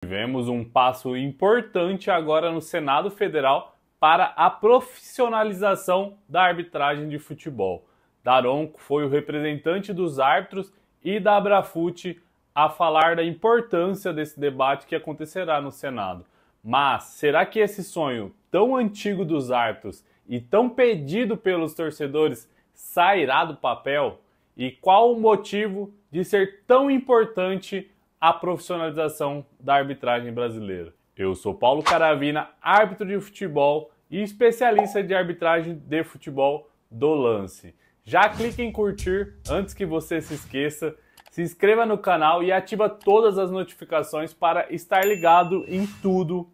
Tivemos um passo importante agora no Senado Federal para a profissionalização da arbitragem de futebol. Daronco foi o representante dos árbitros e da Abrafut a falar da importância desse debate que acontecerá no Senado. Mas será que esse sonho tão antigo dos árbitros e tão pedido pelos torcedores sairá do papel? E qual o motivo de ser tão importante a profissionalização da arbitragem brasileira? Eu sou Paulo Caravina, árbitro de futebol e especialista de arbitragem de futebol do Lance. Já clique em curtir antes que você se esqueça, se inscreva no canal e ativa todas as notificações para estar ligado em tudo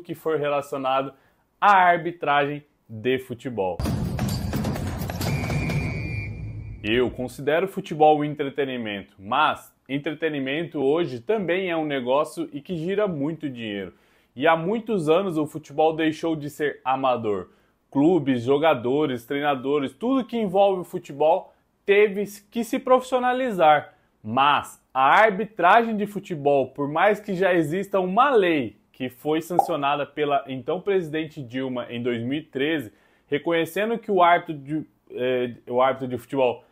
que for relacionado à arbitragem de futebol. Eu considero futebol um entretenimento, mas entretenimento hoje também é um negócio e que gira muito dinheiro. E há muitos anos o futebol deixou de ser amador. Clubes, jogadores, treinadores, tudo que envolve o futebol teve que se profissionalizar. Mas a arbitragem de futebol, por mais que já exista uma lei que foi sancionada pela então presidente Dilma em 2013, reconhecendo que o árbitro de futebol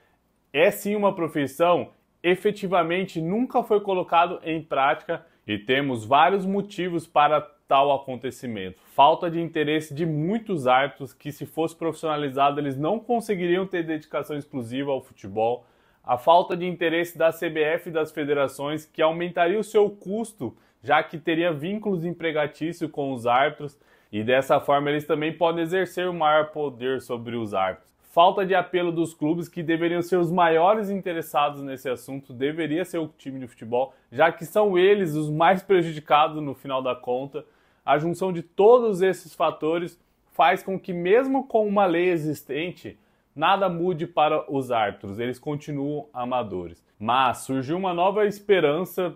é sim uma profissão, efetivamente nunca foi colocado em prática e temos vários motivos para tal acontecimento. Falta de interesse de muitos árbitros que, se fosse profissionalizado, eles não conseguiriam ter dedicação exclusiva ao futebol. A falta de interesse da CBF e das federações, que aumentaria o seu custo, já que teria vínculos empregatícios com os árbitros, e dessa forma eles também podem exercer o maior poder sobre os árbitros. Falta de apelo dos clubes, que deveriam ser os maiores interessados nesse assunto, deveria ser o time de futebol, já que são eles os mais prejudicados no final da conta. A junção de todos esses fatores faz com que, mesmo com uma lei existente, nada mude para os árbitros, eles continuam amadores. Mas surgiu uma nova esperança.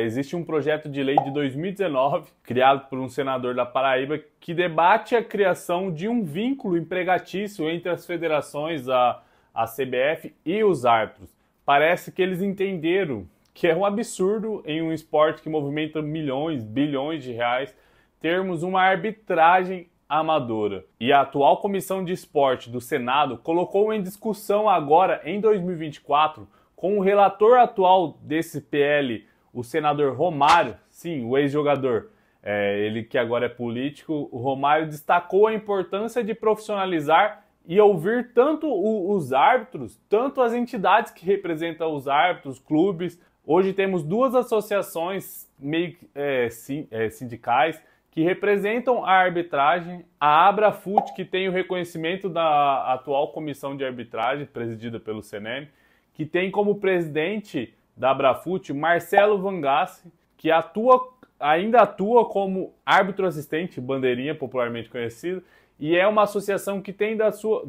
Existe um projeto de lei de 2019, criado por um senador da Paraíba, que debate a criação de um vínculo empregatício entre as federações, a CBF e os árbitros. Parece que eles entenderam que é um absurdo em um esporte que movimenta milhões, bilhões de reais, termos uma arbitragem amadora. E a atual Comissão de Esporte do Senado colocou em discussão agora, em 2024, com o relator atual desse PL, o senador Romário, sim, o ex-jogador, ele que agora é político, o Romário destacou a importância de profissionalizar e ouvir tanto os árbitros, tanto as entidades que representam os árbitros, clubes. Hoje temos duas associações sindicais que representam a arbitragem, a Abrafut, que tem o reconhecimento da atual comissão de arbitragem, presidida pelo CNM, que tem como presidente da Abrafut Marcelo Vangassi, que ainda atua como árbitro assistente, bandeirinha popularmente conhecido, e é uma associação que tem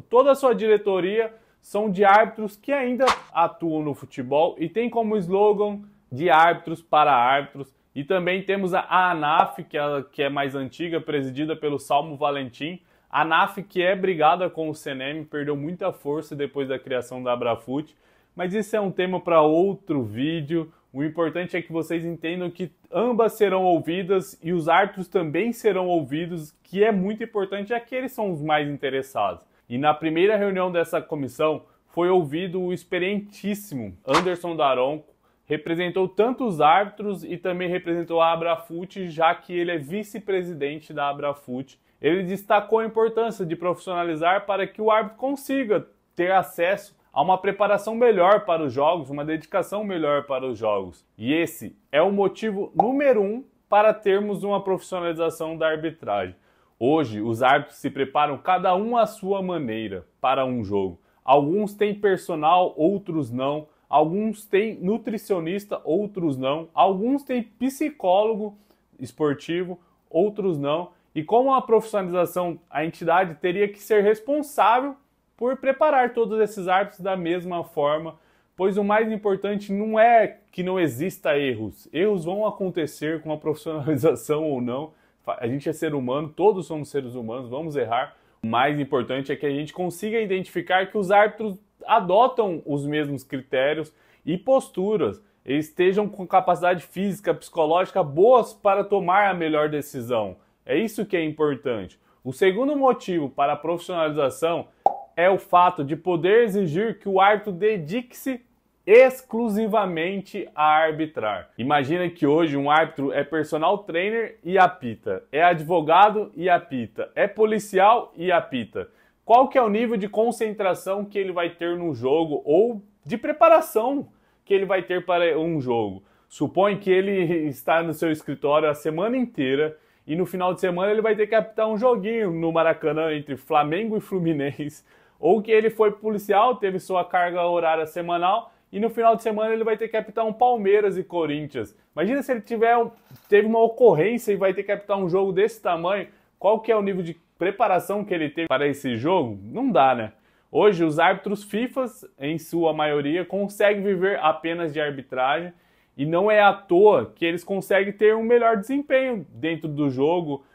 toda a sua diretoria são de árbitros que ainda atuam no futebol e tem como slogan de árbitros para árbitros. E também temos a ANAF, que é mais antiga, presidida pelo Salmo Valentim. A ANAF, que é brigada com o CNM, perdeu muita força depois da criação da Abrafut. Mas isso é um tema para outro vídeo. O importante é que vocês entendam que ambas serão ouvidas e os árbitros também serão ouvidos, que é muito importante, já que eles são os mais interessados. E na primeira reunião dessa comissão foi ouvido o experientíssimo Anderson Daronco, representou tanto os árbitros e também representou a Abrafut, já que ele é vice-presidente da Abrafut. Ele destacou a importância de profissionalizar para que o árbitro consiga ter acesso a uma preparação melhor para os jogos, uma dedicação melhor para os jogos. E esse é o motivo número 1 para termos uma profissionalização da arbitragem. Hoje, os árbitros se preparam cada um à sua maneira para um jogo. Alguns têm personal, outros não. Alguns têm nutricionista, outros não. Alguns têm psicólogo esportivo, outros não. E como a profissionalização, a entidade teria que ser responsável por preparar todos esses árbitros da mesma forma, pois o mais importante não é que não exista erros. Erros vão acontecer com a profissionalização ou não. A gente é ser humano, todos somos seres humanos, vamos errar. O mais importante é que a gente consiga identificar que os árbitros adotam os mesmos critérios e posturas. estejam com capacidade física, psicológica boas para tomar a melhor decisão. É isso que é importante. O segundo motivo para a profissionalização é o fato de poder exigir que o árbitro dedique-se exclusivamente a arbitrar. Imagina que hoje um árbitro é personal trainer e apita, é advogado e apita, é policial e apita. Qual que é o nível de concentração que ele vai ter no jogo ou de preparação que ele vai ter para um jogo? Supõe que ele está no seu escritório a semana inteira e no final de semana ele vai ter que apitar um joguinho no Maracanã entre Flamengo e Fluminense, ou que ele foi policial, teve sua carga horária semanal e no final de semana ele vai ter que apitar um Palmeiras e Corinthians. Imagina se ele teve uma ocorrência e vai ter que apitar um jogo desse tamanho. Qual que é o nível de preparação que ele teve para esse jogo? Não dá, né? Hoje os árbitros FIFAs, em sua maioria, conseguem viver apenas de arbitragem e não é à toa que eles conseguem ter um melhor desempenho dentro do jogo,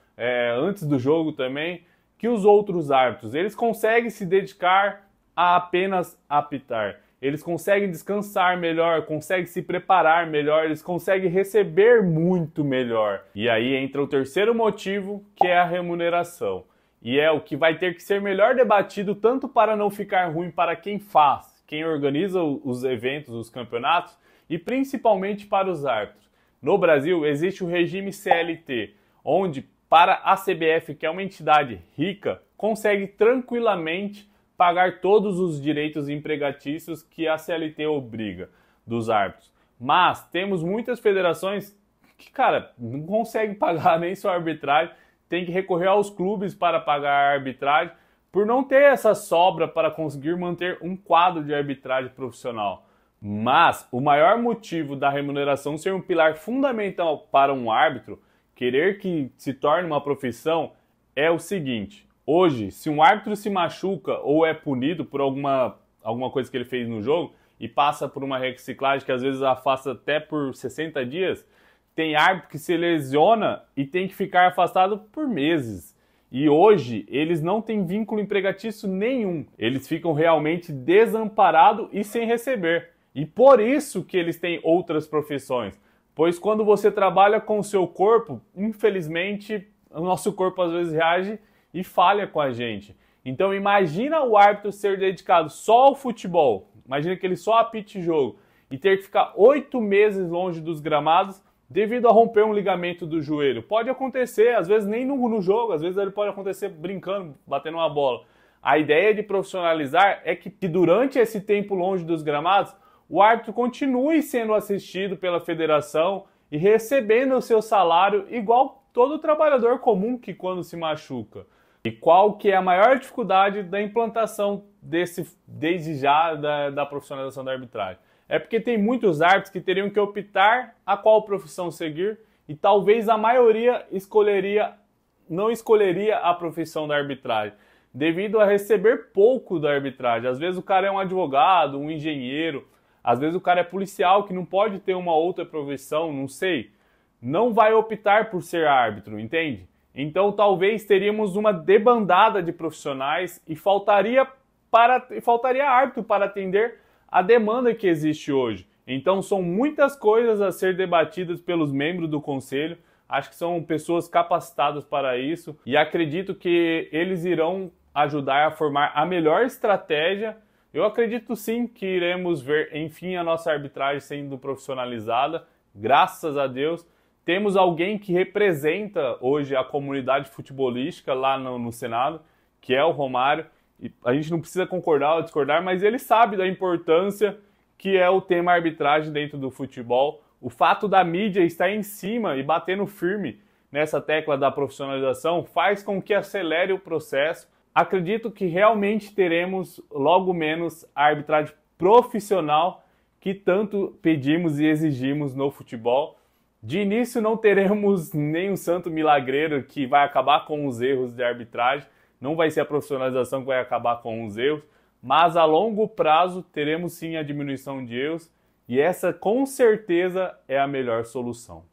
antes do jogo também, que os outros árbitros. Eles conseguem se dedicar a apenas apitar. Eles conseguem descansar melhor, conseguem se preparar melhor, eles conseguem receber muito melhor. E aí entra o terceiro motivo, que é a remuneração. E é o que vai ter que ser melhor debatido, tanto para não ficar ruim para quem faz, quem organiza os eventos, os campeonatos, e principalmente para os árbitros. No Brasil existe o regime CLT, onde para a CBF, que é uma entidade rica, consegue tranquilamente pagar todos os direitos empregatícios que a CLT obriga dos árbitros. Mas temos muitas federações que, cara, não conseguem pagar nem sua arbitragem, tem que recorrer aos clubes para pagar a arbitragem, por não ter essa sobra para conseguir manter um quadro de arbitragem profissional. Mas o maior motivo da remuneração ser um pilar fundamental para um árbitro, querer que se torne uma profissão, é o seguinte: hoje, se um árbitro se machuca ou é punido por alguma coisa que ele fez no jogo e passa por uma reciclagem que às vezes afasta até por 60 dias, tem árbitro que se lesiona e tem que ficar afastado por meses. E hoje eles não têm vínculo empregatício nenhum. Eles ficam realmente desamparados e sem receber. E por isso que eles têm outras profissões. Pois quando você trabalha com o seu corpo, infelizmente, o nosso corpo às vezes reage e falha com a gente. Então imagina o árbitro ser dedicado só ao futebol. Imagina que ele só apite jogo e ter que ficar 8 meses longe dos gramados devido a romper um ligamento do joelho. Pode acontecer, às vezes nem no jogo, às vezes ele pode acontecer brincando, batendo uma bola. A ideia de profissionalizar é que durante esse tempo longe dos gramados, o árbitro continue sendo assistido pela federação e recebendo o seu salário igual todo trabalhador comum que quando se machuca. E qual que é a maior dificuldade da implantação desde já da profissionalização da arbitragem? É porque tem muitos árbitros que teriam que optar a qual profissão seguir e talvez a maioria não escolheria a profissão da arbitragem, devido a receber pouco da arbitragem. Às vezes o cara é um advogado, um engenheiro, às vezes o cara é policial que não pode ter uma outra profissão, não sei. Não vai optar por ser árbitro, entende? Então talvez teríamos uma debandada de profissionais e faltaria árbitro para atender a demanda que existe hoje. Então são muitas coisas a ser debatidas pelos membros do conselho. Acho que são pessoas capacitadas para isso e acredito que eles irão ajudar a formar a melhor estratégia. Eu acredito sim que iremos ver, enfim, a nossa arbitragem sendo profissionalizada. Graças a Deus, temos alguém que representa hoje a comunidade futebolística lá no Senado, que é o Romário. E a gente não precisa concordar ou discordar, mas ele sabe da importância que é o tema arbitragem dentro do futebol. O fato da mídia estar em cima e batendo firme nessa tecla da profissionalização faz com que acelere o processo. Acredito que realmente teremos logo menos a arbitragem profissional que tanto pedimos e exigimos no futebol. De início não teremos nenhum santo milagreiro que vai acabar com os erros de arbitragem. Não vai ser a profissionalização que vai acabar com os erros, mas a longo prazo teremos sim a diminuição de erros e essa com certeza é a melhor solução.